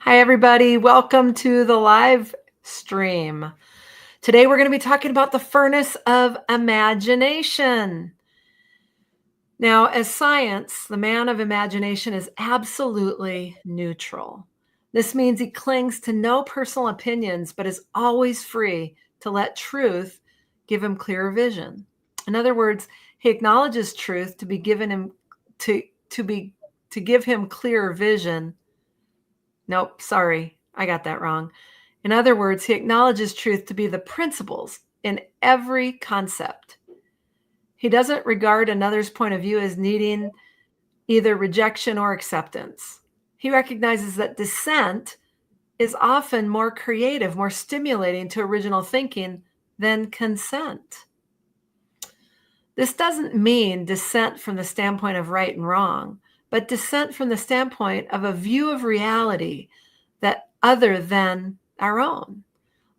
Hi, everybody. Welcome to the live stream. Today, we're going to be talking about the furnace of imagination. Now, as science, the man of imagination is absolutely neutral. This means he clings to no personal opinions, but is always free to let truth give him clearer vision. In other words, he acknowledges truth to be given him to give him clearer vision. Nope, sorry, I got that wrong. In other words, he acknowledges truth to be the principles in every concept. He doesn't regard another's point of view as needing either rejection or acceptance. He recognizes that dissent is often more creative, more stimulating to original thinking than consent. This doesn't mean dissent from the standpoint of right and wrong, but dissent from the standpoint of a view of reality that other than our own.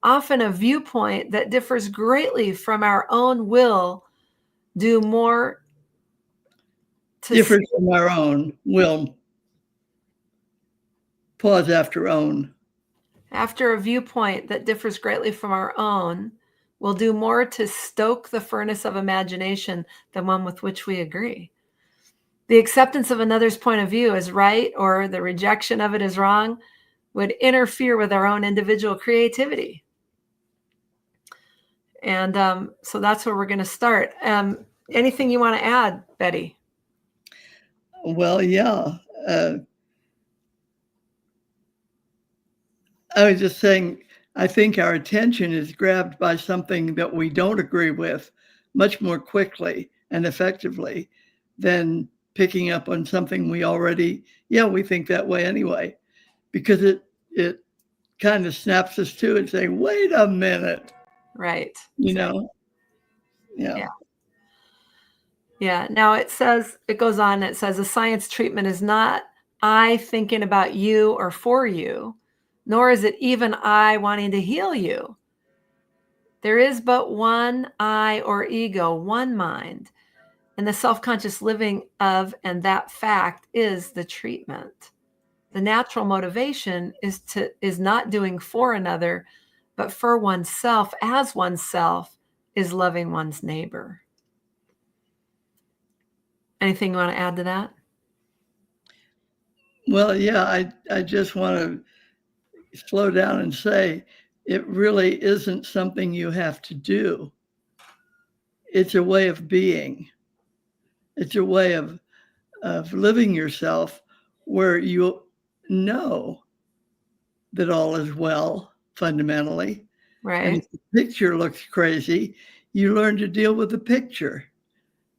Often a viewpoint that differs greatly from our own will do more to differs from our own will. Pause after own. After a viewpoint that differs greatly from our own will do more to stoke the furnace of imagination than one with which we agree. The acceptance of another's point of view as right or the rejection of it as wrong would interfere with our own individual creativity. And so that's where we're going to start. Anything you want to add, Betty? Well, yeah. I was just saying, I think our attention is grabbed by something that we don't agree with much more quickly and effectively than picking up on something we already, we think that way anyway, because it kind of snaps us to and saying, wait a minute. Right. You know? Yeah. Now it goes on, it says a science treatment is not I thinking about you or for you, nor is it even I wanting to heal you. There is but one I or ego, one mind, and the self-conscious living of and that fact is the treatment. The natural motivation is not doing for another, but for oneself as oneself is loving one's neighbor. Anything you want to add to that? Well, yeah, I just want to slow down and say it really isn't something you have to do. It's a way of being. It's a way of living yourself where you know that all is well fundamentally. Right. And if the picture looks crazy, you learn to deal with the picture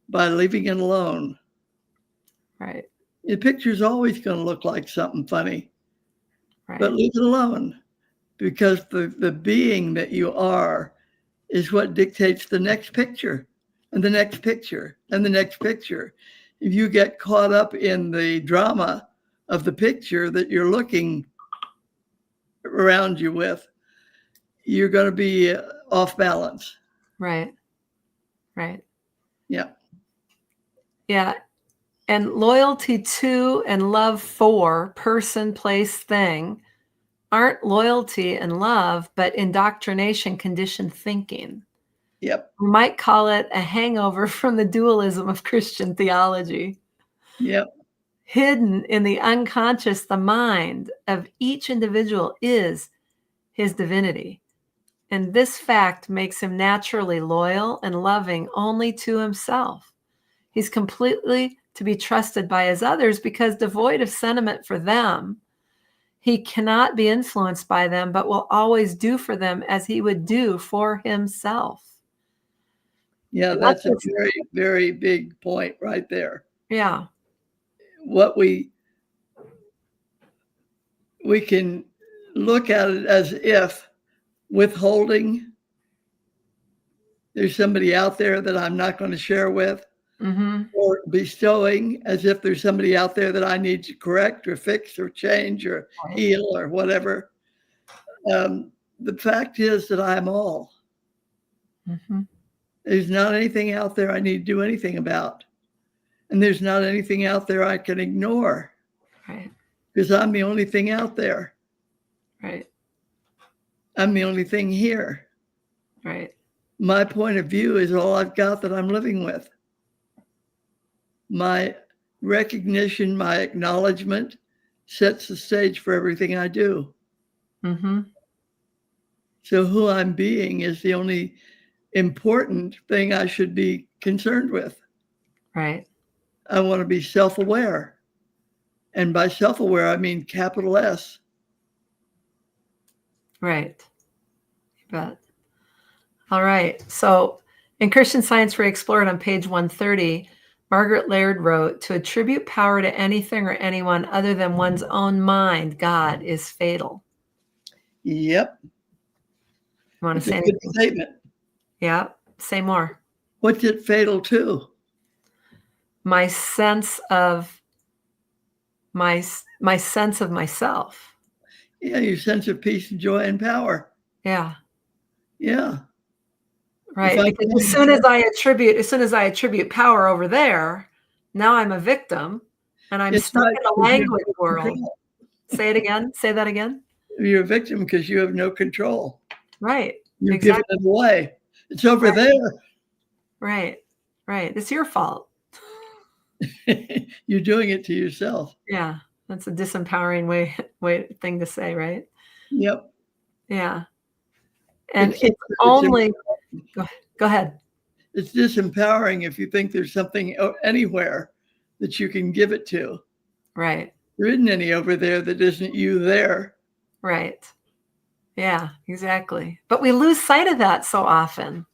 by leaving it alone. Right. The picture's always going to look like something funny, right. But leave it alone, because the being that you are is what dictates the next picture and the next picture and the next picture. If you get caught up in the drama of the picture that you're looking around you with, you're going to be off balance. Right. Yeah. And loyalty to and love for person, place, thing aren't loyalty and love, but indoctrination, conditioned thinking. Yep. We might call it a hangover from the dualism of Christian theology. Yep. Hidden in the unconscious, the mind of each individual is his divinity. And this fact makes him naturally loyal and loving only to himself. He's completely to be trusted by his others because devoid of sentiment for them, he cannot be influenced by them, but will always do for them as he would do for himself. Yeah, that's a very, very big point right there. Yeah. What we can look at it as if withholding, there's somebody out there that I'm not going to share with, or bestowing as if there's somebody out there that I need to correct or fix or change or heal or whatever. The fact is that I'm all. There's not anything out there I need to do anything about. And there's not anything out there I can ignore. Right. Because I'm the only thing out there. Right. I'm the only thing here. Right. My point of view is all I've got that I'm living with. My recognition, my acknowledgement sets the stage for everything I do. Mm-hmm. So who I'm being is the only important thing I should be concerned with. Right. I want to be self-aware. And by self-aware, I mean capital S. Right. You bet. All right. So in Christian Science Re-Explored on page 130, Margaret Laird wrote, to attribute power to anything or anyone other than one's own mind, God, is fatal. Yep. You want to It's say a good anything? statement. Yeah. Say more. What's it fatal to? My sense of my sense of myself. Yeah, your sense of peace and joy and power. Yeah. Yeah. Right. Because as soon as I attribute power over there, now I'm a victim and I'm stuck right, in a language world. Say it again. Say that again. You're a victim because you have no control. Right. You're Exactly. giving it away. It's over there. Right. Right. It's your fault. You're doing it to yourself. Yeah. That's a disempowering thing to say, right? Yep. Yeah. And it's only go ahead. It's disempowering if you think there's something anywhere that you can give it to. Right. There isn't any over there that isn't you there. Right. Yeah, exactly. But we lose sight of that so often.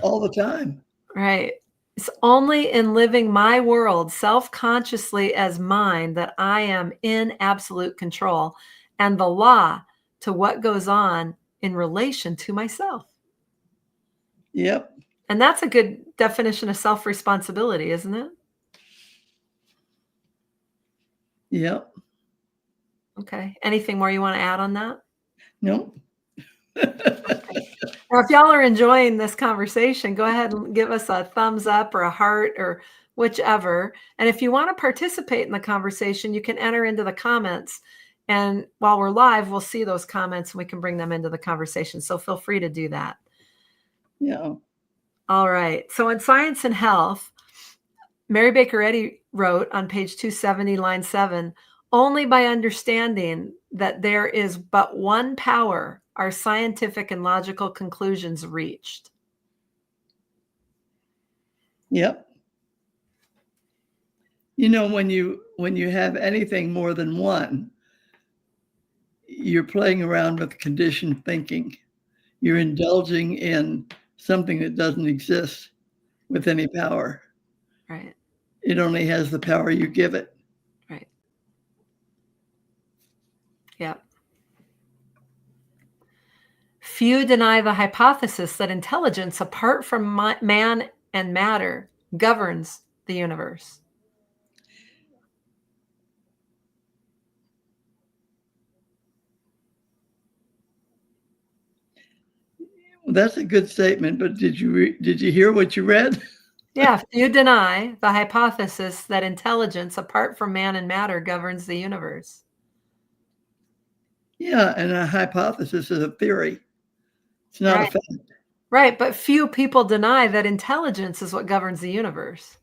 All the time. Right. It's only in living my world self-consciously as mine that I am in absolute control and the law to what goes on in relation to myself. Yep. And that's a good definition of self-responsibility, isn't it? Yep. Okay. Anything more you want to add on that? No. Now, if y'all are enjoying this conversation, go ahead and give us a thumbs up or a heart or whichever. And if you want to participate in the conversation, you can enter into the comments. And while we're live, we'll see those comments and we can bring them into the conversation. So feel free to do that. Yeah. All right. So in Science and Health, Mary Baker Eddy wrote on page 270, line 7, only by understanding that there is but one power are scientific and logical conclusions reached. Yep. You know, when you have anything more than one, you're playing around with conditioned thinking. You're indulging in something that doesn't exist with any power. Right. It only has the power you give it. Right. Yep. Few deny the hypothesis that intelligence, apart from man and matter, governs the universe. Well, that's a good statement, but did you hear what you read? Yeah, few deny the hypothesis that intelligence, apart from man and matter, governs the universe. Yeah, and a hypothesis is a theory. It's not a fact. Right, but few people deny that intelligence is what governs the universe.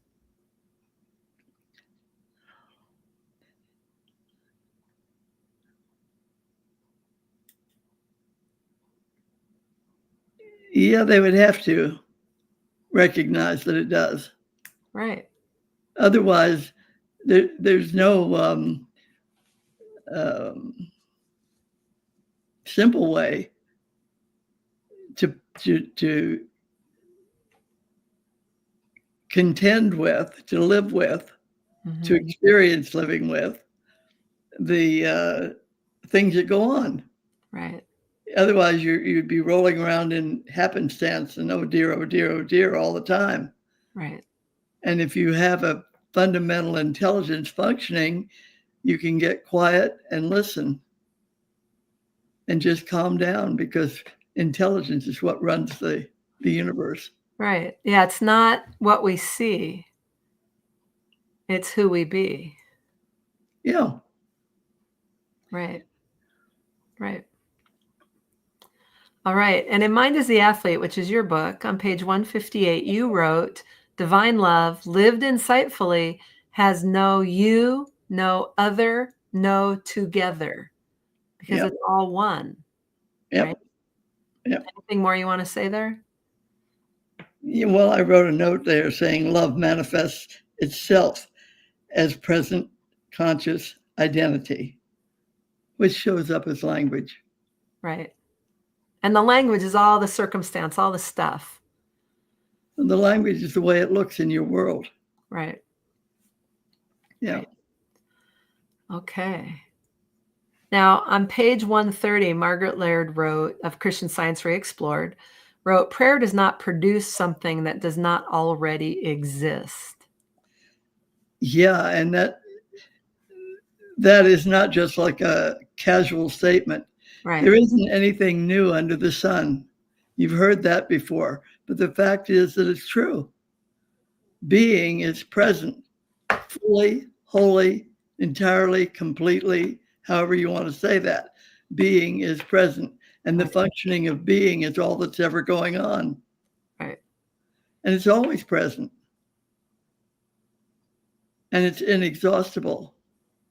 Yeah, they would have to recognize that it does. Right. Otherwise, there's no simple way to contend with, to live with, to experience living with the things that go on. Right. Otherwise, you'd be rolling around in happenstance and oh dear, oh dear, oh dear all the time. Right. And if you have a fundamental intelligence functioning, you can get quiet and listen and just calm down because intelligence is what runs the universe. Right. Yeah, it's not what we see. It's who we be. Yeah. Right. Right. All right. And in Mind is the Athlete, which is your book, on page 158, you wrote, divine love, lived insightfully, has no you, no other, no together, because Yep. it's all one. Yep. Right? Yep. Anything more you want to say there? Yeah, well, I wrote a note there saying love manifests itself as present conscious identity, which shows up as language. Right. And the language is all the circumstance, all the stuff. And the language is the way it looks in your world. Right. Yeah. Right. Okay. Now, on page 130, Margaret Laird wrote, of Christian Science Re-Explored, wrote, prayer does not produce something that does not already exist. Yeah, and that is not just like a casual statement. Right. There isn't anything new under the sun. You've heard that before, but the fact is that it's true. Being is present, fully, wholly, entirely, completely, however you want to say that. Being is present, and the functioning of being is all that's ever going on. Right. And it's always present. And it's inexhaustible,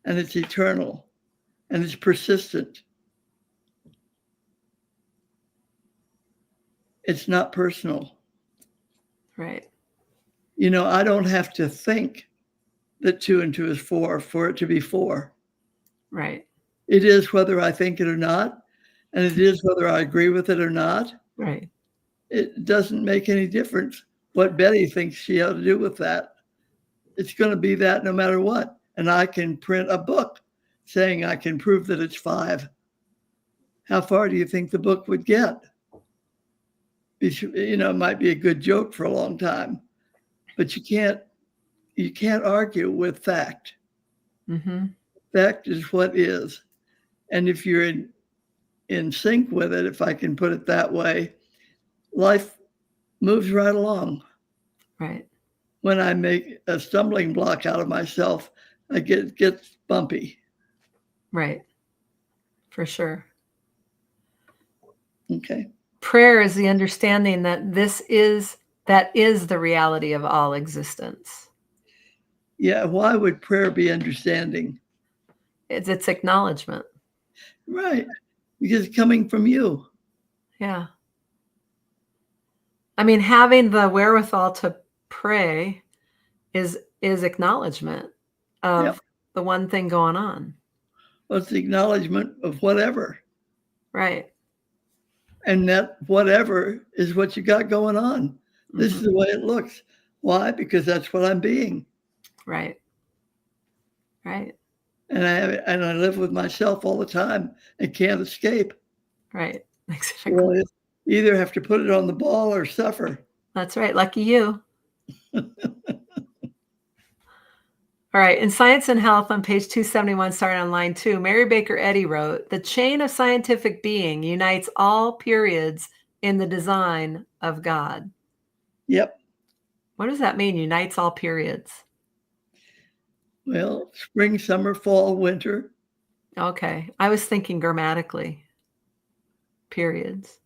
and it's eternal, and it's persistent. It's not personal. Right. You know, I don't have to think that 2 and 2 is 4 for it to be 4. Right. It is whether I think it or not, and it is whether I agree with it or not. Right. It doesn't make any difference what Betty thinks she ought to do with that. It's going to be that no matter what. And I can print a book saying I can prove that it's 5. How far do you think the book would get? You know, it might be a good joke for a long time, but you can't argue with fact. Mm-hmm. Fact is what is. And if you're in sync with it, if I can put it that way, life moves right along. Right. When I make a stumbling block out of myself, I get bumpy. Right. For sure. Okay. Prayer is the understanding that that is the reality of all existence. Yeah. Why would prayer be understanding? It's acknowledgement. Right. Because it's coming from you. Yeah. I mean, having the wherewithal to pray is acknowledgement of the one thing going on. Well, it's the acknowledgement of whatever. Right. And that whatever is what you got going on. Mm-hmm. This is the way it looks. Why? Because that's what I'm being. Right. Right. And I live with myself all the time and can't escape. Right. Exactly. Well, you either have to put it on the ball or suffer. That's right. Lucky you. All right. In Science and Health on page 271, starting on line 2, Mary Baker Eddy wrote, the chain of scientific being unites all periods in the design of God. Yep. What does that mean, unites all periods? Well, spring, summer, fall, winter. Okay. I was thinking grammatically. Periods.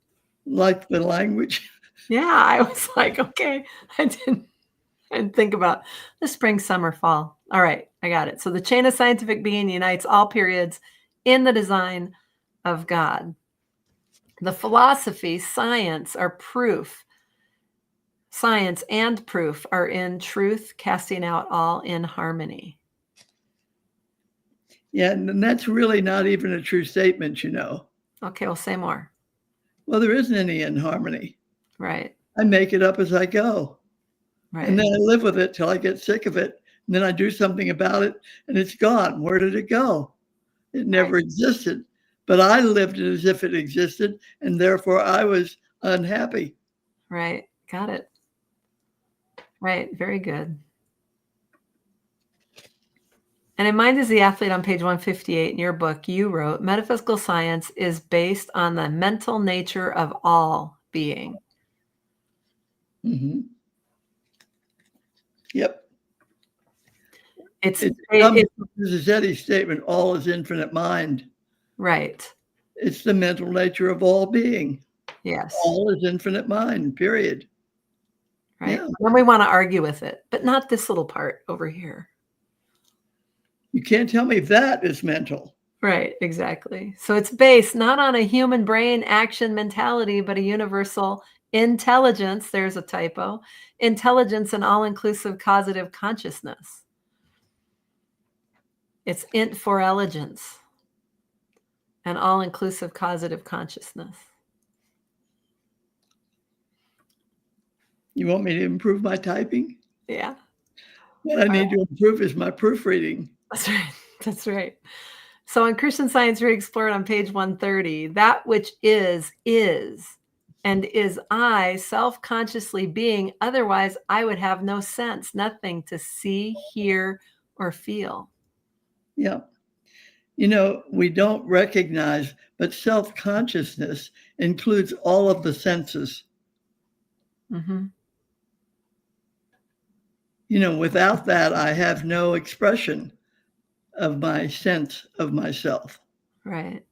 Like the language. Yeah, I was like, okay. I didn't think about the spring, summer, fall. All right, I got it. So the chain of scientific being unites all periods in the design of God. The philosophy, science are proof. Science and proof are in truth, casting out all in harmony. Yeah, and that's really not even a true statement, you know. Okay, well, say more. Well, there isn't any inharmony. Right. I make it up as I go. Right. And then I live with it till I get sick of it. And then I do something about it and it's gone. Where did it go? It never existed. But I lived it as if it existed. And therefore I was unhappy. Right. Got it. Right. Very good. And in Mind is the Athlete on page 158 in your book, you wrote, metaphysical science is based on the mental nature of all being. Mm-hmm. Yep. This is Eddie's statement, all is infinite mind. Right. It's the mental nature of all being. Yes. All is infinite mind, period. Right. Yeah. Then we want to argue with it, but not this little part over here. You can't tell me that is mental. Right, exactly. So it's based not on a human brain action mentality, but a universal intelligence. There's a typo. Intelligence and all-inclusive causative consciousness. It's int for elegance and all-inclusive causative consciousness. You want me to improve my typing? Yeah. What I need to improve is my proofreading. That's right. That's right. So on Christian Science Re-Explored on page 130, that which is, and is I self-consciously being, otherwise I would have no sense, nothing to see, hear, or feel. Yeah. You know, we don't recognize, but self-consciousness includes all of the senses. Mm-hmm. You know, without that, I have no expression of my sense of myself. Right.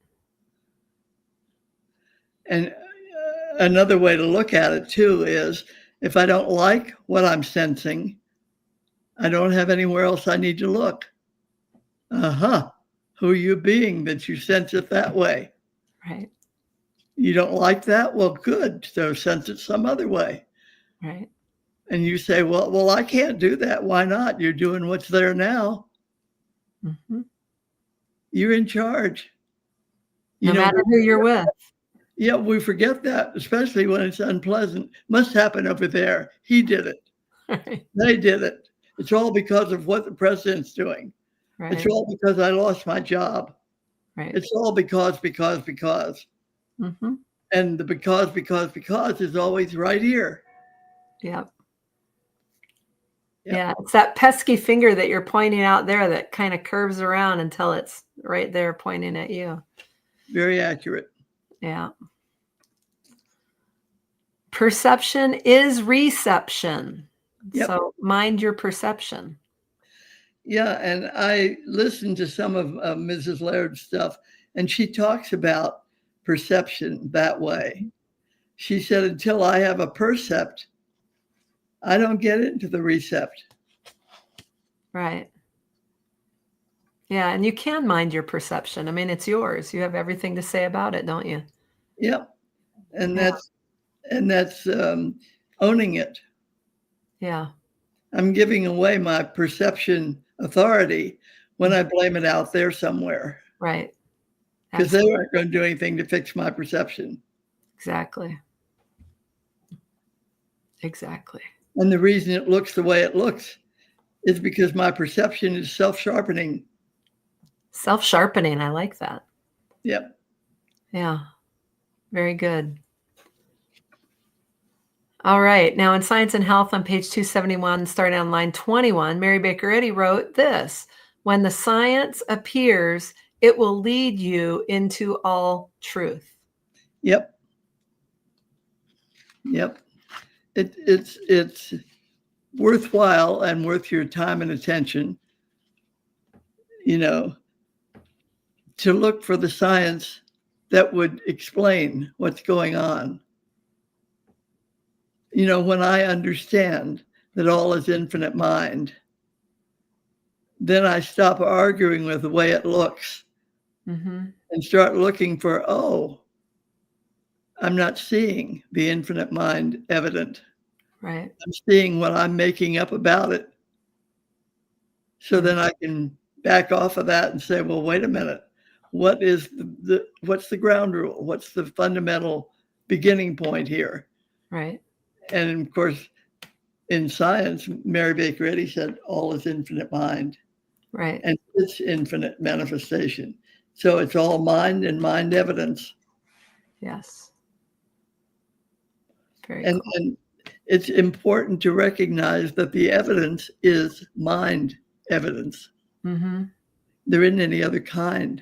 And another way to look at it too is if I don't like what I'm sensing, I don't have anywhere else I need to look. Who are you being that you sense it that way? Right. You don't like that? Well, good. So sense it some other way. Right. And you say, well, I can't do that. Why not? You're doing what's there now. Mm-hmm. You're in charge. No matter who you're with. Yeah, we forget that, especially when it's unpleasant. Must happen over there. He did it. Right. They did it. It's all because of what the president's doing. Right. It's all because I lost my job. Right. It's all because. Mm-hmm. And the because is always right here. Yep. Yeah, it's that pesky finger that you're pointing out there that kind of curves around until it's right there pointing at you. Very accurate. Yeah. Perception is reception. Yep. So mind your perception. Yeah, and I listened to some of Mrs. Laird's stuff, and she talks about perception that way. She said, until I have a percept, I don't get into the recept. Right. Yeah, and you can mind your perception. I mean, it's yours. You have everything to say about it, don't you? Yep. And that's owning it. Yeah. I'm giving away my perception authority when I blame it out there somewhere. Right. Because they aren't going to do anything to fix my perception. Exactly. Exactly. And the reason it looks the way it looks is because my perception is self-sharpening. Self-sharpening. I like that. Yep. Yeah. Very good. All right. Now in Science and Health on page 271, starting on line 21, Mary Baker Eddy wrote this: when the science appears, it will lead you into all truth. Yep. Yep. It's worthwhile and worth your time and attention, you know, to look for the science that would explain what's going on. You know, when I understand that all is infinite mind, then I stop arguing with the way it looks and start looking for, I'm not seeing the infinite mind evident. Right. I'm seeing what I'm making up about it. So then I can back off of that and say, well, wait a minute. What is what's the ground rule? What's the fundamental beginning point here? Right. And of course, in science, Mary Baker Eddy said, all is infinite mind. Right. And it's infinite manifestation. So it's all mind and mind evidence. Yes. Very And, cool. and it's important to recognize that the evidence is mind evidence. There isn't any other kind,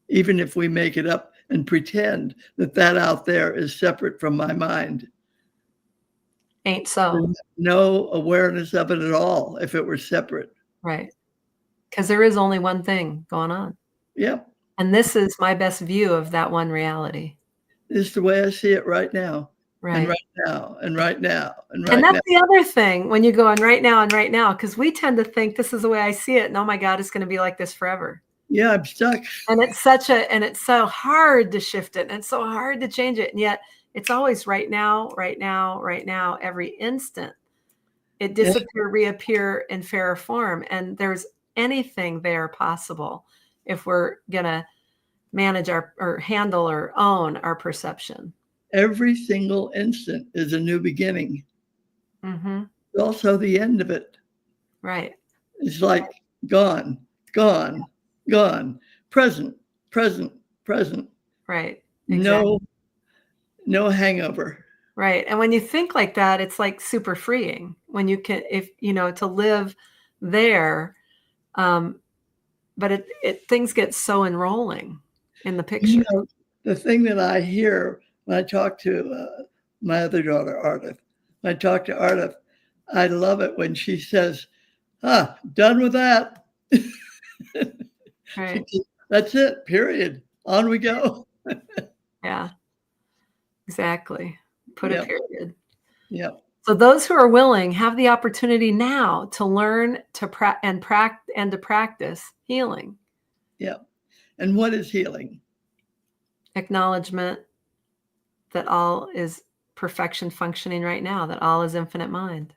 even if we make it up and pretend that out there is separate from my mind. Ain't so. There's no awareness of it at all if it were separate. Right. Because there is only one thing going on. Yep. And this is my best view of that one reality. It's the way I see it right now. And Right. right now, and right now, and And right now. that's the other thing when you go on right now and right now, because we tend to think this is the way I see it. And oh my God, it's going to be like this forever. Yeah, I'm stuck. And it's so hard to shift it. And it's so hard to change it. And yet it's always right now, right now, right now, every instant. It disappear, reappear in fairer form. And there's anything there possible if we're going to manage or handle or own our perception. Every single instant is a new beginning. Mm-hmm. It's also the end of it. Right. It's like gone, gone, gone, present, present, present. Right. Exactly. No hangover. Right. And when you think like that, it's like super freeing when you can, if you know, to live there. But things get so enrolling in the picture. You know, the thing that I hear when I talk to my other daughter, Ardith, when I talk to Ardith, I love it when she says, done with that. Right. That's it, period. On we go. Yeah, exactly. Put a period. Yep. So those who are willing have the opportunity now to learn to practice healing. Yeah. And what is healing? Acknowledgement that all is perfection functioning right now, that all is infinite mind.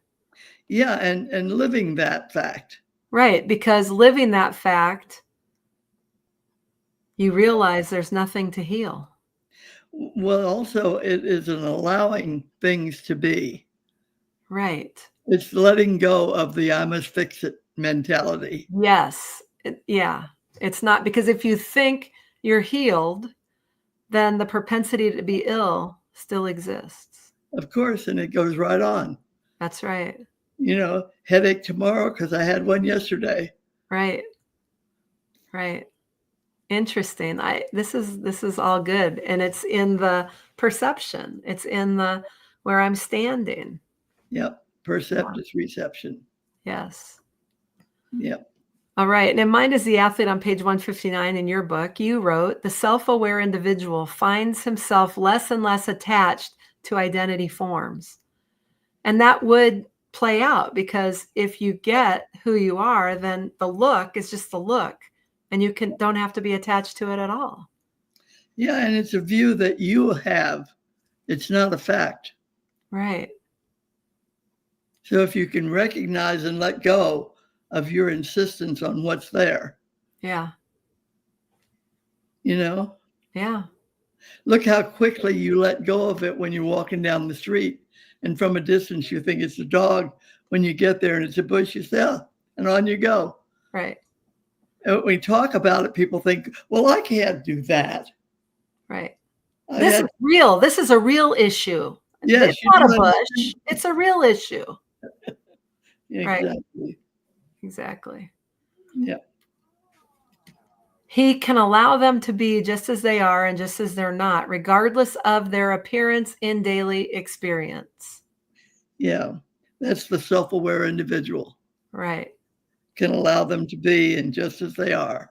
Yeah, and living that fact. Right, because living that fact, you realize there's nothing to heal. Well, also it is an allowing things to be. Right. It's letting go of the I must fix it mentality. Yes. Yeah. It's not, because if you think you're healed, then the propensity to be ill still exists. Of course, and it goes right on. That's right. You know, headache tomorrow because I had one yesterday. Right. Right. Interesting. This is all good. And it's in the perception. It's in the where I'm standing. Yep. Percept is reception. Yes. Yep. All right. And in Mind is the Athlete on page 159 in your book, you wrote, the self-aware individual finds himself less and less attached to identity forms. And that would play out, because if you get who you are, then the look is just the look, and you don't have to be attached to it at all. Yeah. And it's a view that you have. It's not a fact. Right. So if you can recognize and let go of your insistence on what's there. Yeah. You know? Yeah. Look how quickly you let go of it when you're walking down the street. And from a distance, you think it's a dog. When you get there and it's a bush, you say, and on you go. Right. And when we talk about it, people think, well, I can't do that. Right. This is real. This is a real issue. Yes, it's not a bush. It's a real issue. Exactly. Right. Exactly. Yeah. He can allow them to be just as they are and just as they're not, regardless of their appearance in daily experience. Yeah. That's the self-aware individual. Right. Can allow them to be and just as they are.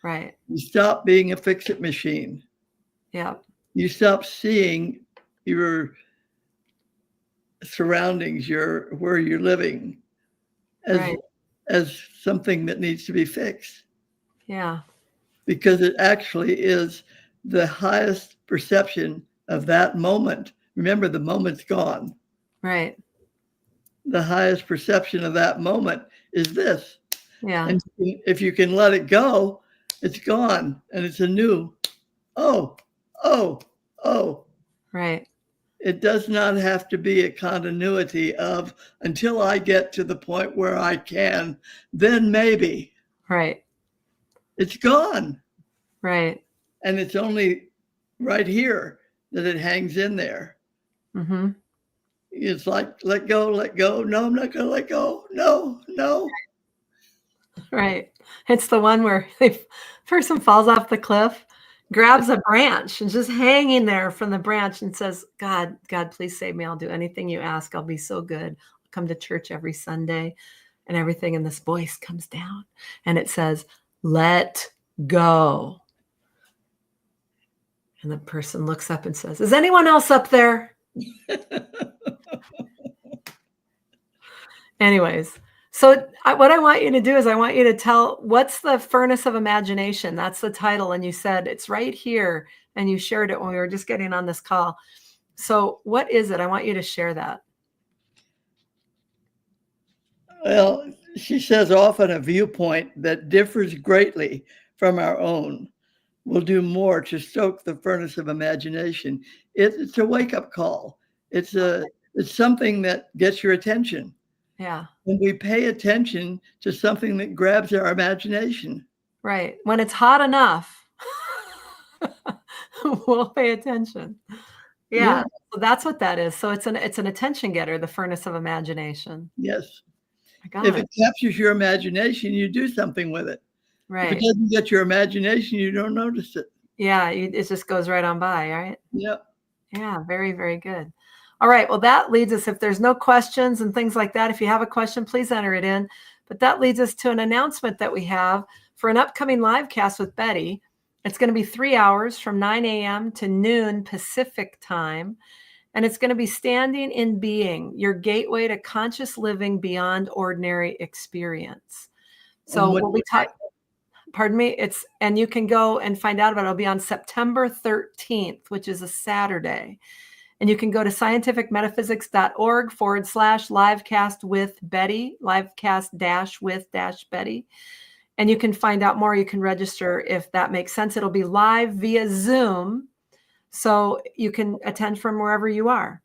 Right. You stop being a fix-it machine. Yeah. You stop seeing your surroundings, where you're living as something that needs to be fixed. Yeah. Because it actually is the highest perception of that moment. Remember, the moment's gone. Right. The highest perception of that moment is this. Yeah. And if you can let it go, it's gone. And it's a new, oh. Right. It does not have to be a continuity of until I get to the point where I can, then maybe. Right. It's gone. Right. And it's only right here that it hangs in there. Mm-hmm. It's like, let go. No, I'm not going to let go. No. Right. It's the one where the person falls off the cliff, grabs a branch and just hanging there from the branch and says, God, please save me. I'll do anything you ask. I'll be so good. I'll come to church every Sunday and everything. And this voice comes down and it says, let go. And the person looks up and says, is anyone else up there? Anyways, so what I want you to do is I want you to tell, what's the Furnace of Imagination? That's the title. And you said it's right here. And you shared it when we were just getting on this call. So what is it? I want you to share that. Well, she says often a viewpoint that differs greatly from our own will do more to stoke the furnace of imagination. It's a wake-up call. It's something that gets your attention. Yeah. When we pay attention to something that grabs our imagination. Right. When it's hot enough, we'll pay attention. Yeah. So that's what that is. So it's an attention getter, the furnace of imagination. Yes. I got If it. it captures your imagination, you do something with it. Right. If it doesn't get your imagination, you don't notice it. Yeah. It just goes right on by, right? Yep. Yeah. Very, very good. All right. Well, that leads us, if there's no questions and things like that, if you have a question, please enter it in. But that leads us to an announcement that we have for an upcoming live cast with Betty. It's going to be 3 hours from 9 a.m. to noon Pacific time. And it's going to be Standing in Being, your gateway to conscious living beyond ordinary experience. So we'll be talking, pardon me, and you can go and find out about it. It'll be on September 13th, which is a Saturday. And you can go to scientificmetaphysics.org/livecast with Betty, livecast with Betty. And you can find out more. You can register if that makes sense. It'll be live via Zoom. So you can attend from wherever you are.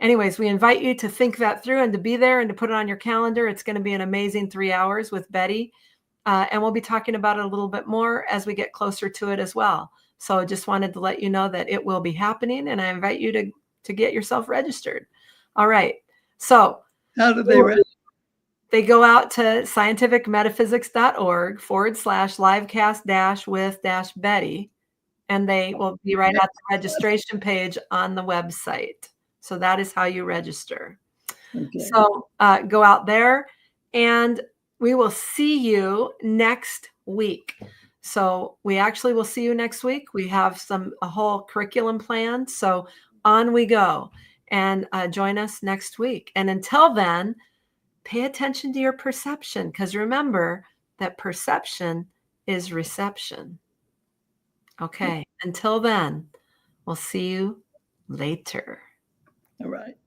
Anyways, we invite you to think that through and to be there and to put it on your calendar. It's going to be an amazing 3 hours with Betty. And we'll be talking about it a little bit more as we get closer to it as well. So just wanted to let you know that it will be happening. And I invite you to get yourself registered. All right. So how do they register? They go out to scientificmetaphysics.org/livecast with Betty. And they will be right at the registration page on the website. So that is how you register. Okay. So go out there and we will see you next week. So we actually will see you next week. We have a whole curriculum planned. So on we go, and join us next week. And until then, pay attention to your perception, because remember that perception is reception. Okay. Until then, we'll see you later. All right.